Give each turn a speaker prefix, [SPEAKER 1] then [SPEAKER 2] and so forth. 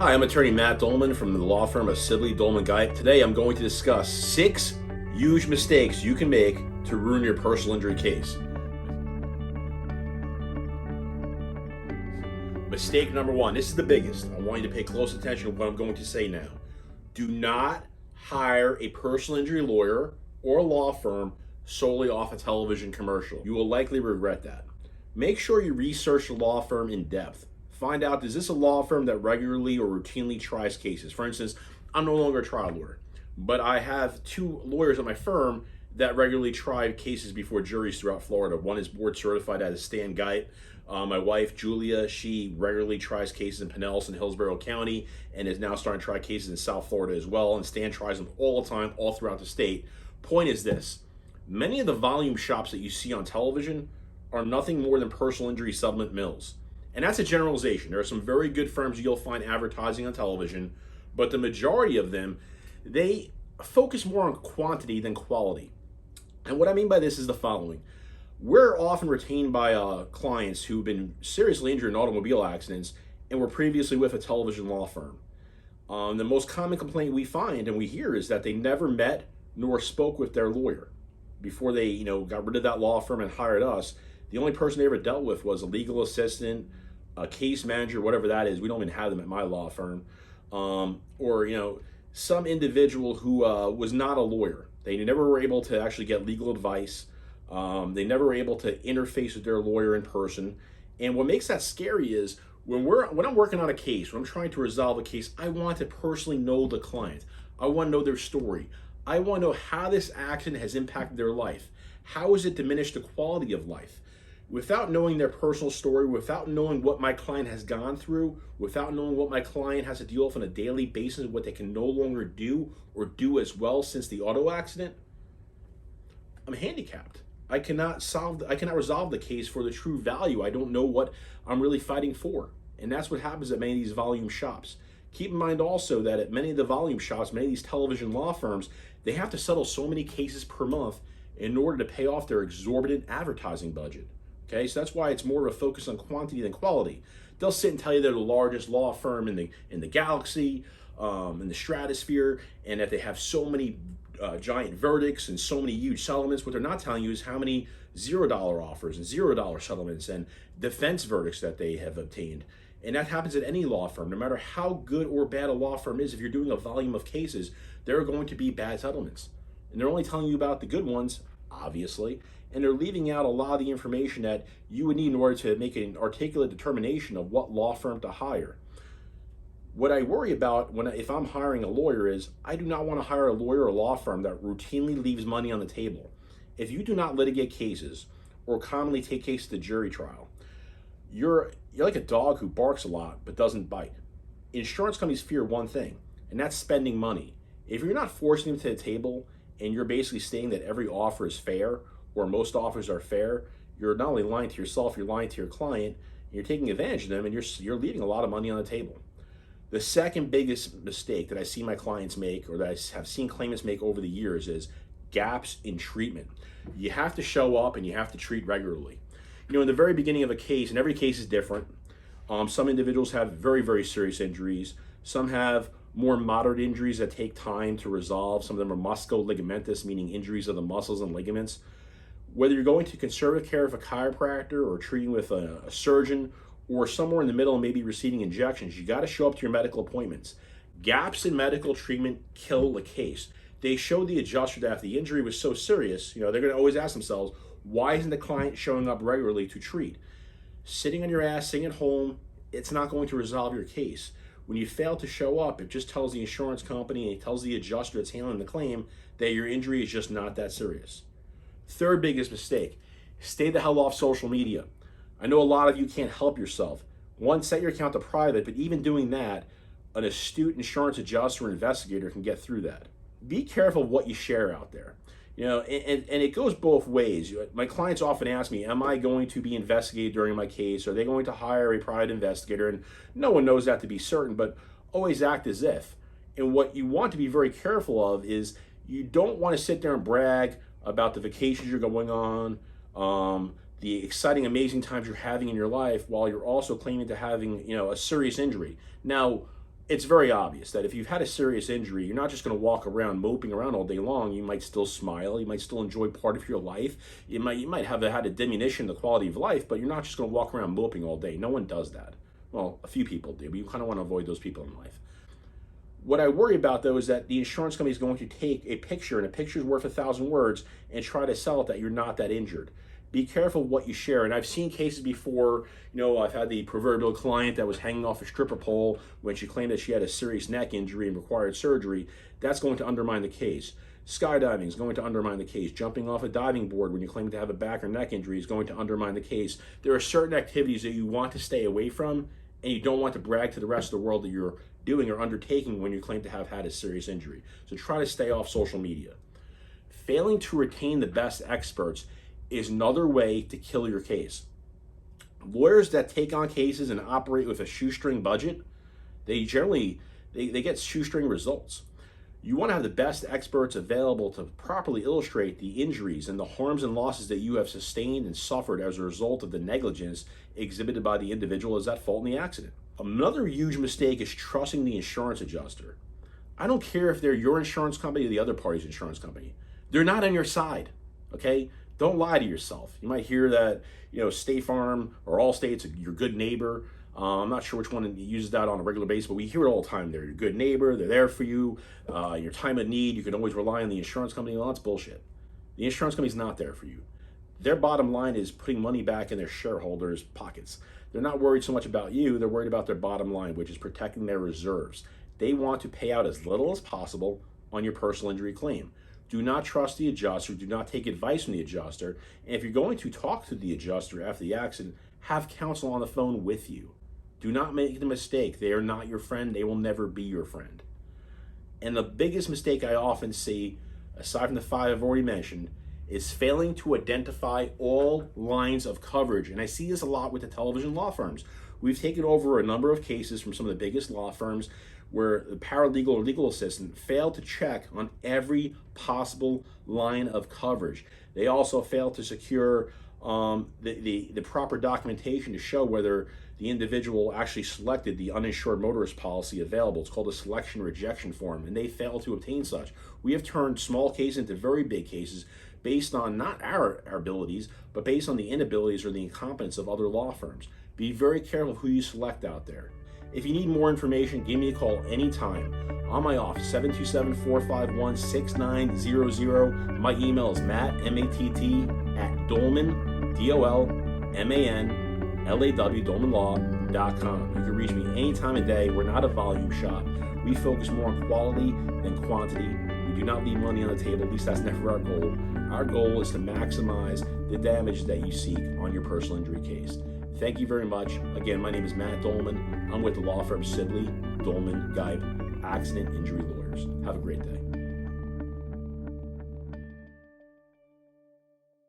[SPEAKER 1] Hi, I'm attorney Matt Dolman from the law firm of Sibley Dolman Guy. Today I'm going to discuss 6 huge mistakes you can make to ruin your personal injury case. Mistake number 1. This is the biggest. I want you to pay close attention to what I'm going to say now. Do not hire a personal injury lawyer or law firm solely off a television commercial. You will likely regret that. Make sure you research the law firm in depth. Find out, is this a law firm that regularly or routinely tries cases? For instance, I'm no longer a trial lawyer, but I have 2 lawyers at my firm that regularly try cases before juries throughout Florida. One is board certified as Stan Guyte. My wife, Julia, she regularly tries cases in Pinellas and Hillsborough County and is now starting to try cases in South Florida as well. And Stan tries them all the time, all throughout the state. Point is this: many of the volume shops that you see on television are nothing more than personal injury settlement mills. And that's a generalization. There are some very good firms you'll find advertising on television, but the majority of them, they focus more on quantity than quality. And what I mean by this is the following. We're often retained by clients who've been seriously injured in automobile accidents and were previously with a television law firm. The most common complaint we find and we hear is that they never met nor spoke with their lawyer before they, got rid of that law firm and hired us. The only person they ever dealt with was a legal assistant, a case manager, whatever that is. We don't even have them at my law firm. Or some individual who was not a lawyer. They never were able to actually get legal advice. They never were able to interface with their lawyer in person. And what makes that scary is when I'm working on a case, when I'm trying to resolve a case, I want to personally know the client. I want to know their story. I want to know how this accident has impacted their life. How has it diminished the quality of life? Without knowing their personal story, without knowing what my client has gone through, without knowing what my client has to deal with on a daily basis, what they can no longer do or do as well since the auto accident, I'm handicapped. I cannot resolve the case for the true value. I don't know what I'm really fighting for. And that's what happens at many of these volume shops. Keep in mind also that at many of the volume shops, many of these television law firms, they have to settle so many cases per month in order to pay off their exorbitant advertising budget. Okay, so that's why it's more of a focus on quantity than quality. They'll sit and tell you they're the largest law firm in the galaxy, in the stratosphere, and that they have so many giant verdicts and so many huge settlements. What they're not telling you is how many $0 offers and $0 settlements and defense verdicts that they have obtained. And that happens at any law firm. No matter how good or bad a law firm is, if you're doing a volume of cases, there are going to be bad settlements. And they're only telling you about the good ones, obviously, and they're leaving out a lot of the information that you would need in order to make an articulate determination of what law firm to hire. What I worry about if I'm hiring a lawyer is I do not want to hire a lawyer or law firm that routinely leaves money on the table. If you do not litigate cases or commonly take cases to jury trial, you're like a dog who barks a lot but doesn't bite. Insurance companies fear one thing, and that's spending money. If you're not forcing them to the table and you're basically stating that every offer is fair or most offers are fair, you're not only lying to yourself, you're lying to your client, and you're taking advantage of them, and you're leaving a lot of money on the table. The second biggest mistake that I see my clients make, or that I have seen claimants make over the years, is gaps in treatment. You have to show up and you have to treat regularly. In the very beginning of a case, and every case is different, some individuals have very, very serious injuries. Some have more moderate injuries that take time to resolve. Some of them are musculoligamentous, meaning injuries of the muscles and ligaments. Whether you're going to conservative care with a chiropractor or treating with a surgeon or somewhere in the middle and maybe receiving injections, you got to show up to your medical appointments. Gaps in medical treatment kill the case. They show the adjuster that if the injury was so serious, they're going to always ask themselves, why isn't the client showing up regularly to treat? Sitting on your ass, sitting at home, it's not going to resolve your case. When you fail to show up, it just tells the insurance company and it tells the adjuster that's handling the claim that your injury is just not that serious. Third biggest mistake, stay the hell off social media. I know a lot of you can't help yourself. One, set your account to private, but even doing that, an astute insurance adjuster or investigator can get through that. Be careful of what you share out there. And it goes both ways. My clients often ask me, am I going to be investigated during my case? Are they going to hire a private investigator? And no one knows that to be certain, but always act as if. And what you want to be very careful of is you don't want to sit there and brag about the vacations you're going on, the exciting, amazing times you're having in your life while you're also claiming to having, a serious injury. Now, it's very obvious that if you've had a serious injury, you're not just going to walk around moping around all day long. You might still smile. You might still enjoy part of your life. You might have had a diminution in the quality of life, but you're not just going to walk around moping all day. No one does that. Well, a few people do, but you kind of want to avoid those people in life. What I worry about, though, is that the insurance company is going to take a picture, and a picture's worth 1,000 words, and try to sell it that you're not that injured. Be careful what you share. And I've seen cases before, I've had the proverbial client that was hanging off a stripper pole when she claimed that she had a serious neck injury and required surgery. That's going to undermine the case. Skydiving is going to undermine the case. Jumping off a diving board when you claim to have a back or neck injury is going to undermine the case. There are certain activities that you want to stay away from, and you don't want to brag to the rest of the world that you're doing or undertaking when you claim to have had a serious injury. So try to stay off social media. Failing to retain the best experts is another way to kill your case. Lawyers that take on cases and operate with a shoestring budget, they generally they get shoestring results. You want to have the best experts available to properly illustrate the injuries and the harms and losses that you have sustained and suffered as a result of the negligence exhibited by the individual as at fault in the accident. Another huge mistake is trusting the insurance adjuster. I don't care if they're your insurance company or the other party's insurance company. They're not on your side, okay? Don't lie to yourself. You might hear that, State Farm or Allstate's your good neighbor. I'm not sure which one uses that on a regular basis, but we hear it all the time. They're your good neighbor. They're there for you. Your time of need, you can always rely on the insurance company. Well, that's bullshit. The insurance company's not there for you. Their bottom line is putting money back in their shareholders' pockets. They're not worried so much about you. They're worried about their bottom line, which is protecting their reserves. They want to pay out as little as possible on your personal injury claim. Do not trust the adjuster. Do not take advice from the adjuster. And if you're going to talk to the adjuster after the accident, have counsel on the phone with you. Do not make the mistake. They are not your friend. They will never be your friend. And the biggest mistake I often see, aside from the 5 I've already mentioned, is failing to identify all lines of coverage. And I see this a lot with the television law firms. We've taken over a number of cases from some of the biggest law firms where the paralegal or legal assistant failed to check on every possible line of coverage. They also failed to secure the proper documentation to show whether the individual actually selected the uninsured motorist policy available. It's called a selection rejection form, and they failed to obtain such. We have turned small cases into very big cases based on not our abilities, but based on the inabilities or the incompetence of other law firms. Be very careful who you select out there. If you need more information, give me a call anytime on my office, 727-451-6900. My email is matt, M-A-T-T, @Dolman, D-O-L-M-A-N-L-A-W, dolmanlaw.com. You can reach me any time of day. We're not a volume shop. We focus more on quality than quantity. We do not leave money on the table. At least that's never our goal. Our goal is to maximize the damage that you seek on your personal injury case. Thank you very much. Again, my name is Matt Dolman. I'm with the law firm Sibley, Dolman, Geib, Accident Injury Lawyers. Have a great day.